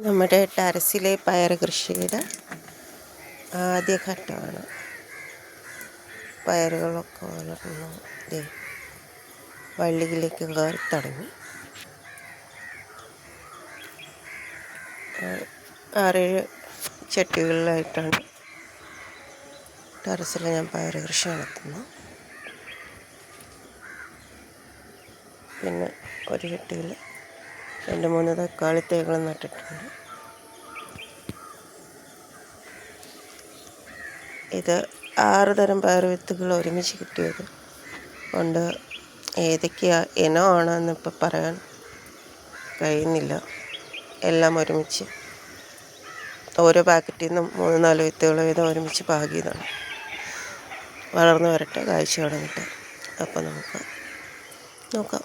നമ്മുടെ ടെറസിലെ പയർ കൃഷിയുടെ ആദ്യഘട്ടമാണ്. പയറുകളൊക്കെ വളർന്നു വള്ളിയിലേക്ക് കയറി തുടങ്ങി. 6-7 ചട്ടികളിലായിട്ടാണ് ടെറസിൽ ഞാൻ പയർ കൃഷി നടത്തുന്നത്. പിന്നെ ഒരു ചട്ടിയിൽ 2-3 തക്കാളി തൈകൾ നട്ടിട്ടുണ്ട്. ഇത് 6 തരം പയർ വിത്തുകൾ ഒരുമിച്ച് കിട്ടിയത് കൊണ്ട് ഏതൊക്കെയാ ഇനമാണെന്ന് ഇപ്പോൾ പറയാൻ കഴിയുന്നില്ല. എല്ലാം ഒരുമിച്ച് ഓരോ പാക്കറ്റിൽ നിന്നും 3-4 വിത്തുകൾ വീതം ഒരുമിച്ച് പാകിയതാണ്. വളർന്നു വരട്ടെ, കായ്ച്ചു തുടങ്ങട്ടെ. അപ്പോൾ നമുക്ക് നോക്കാം.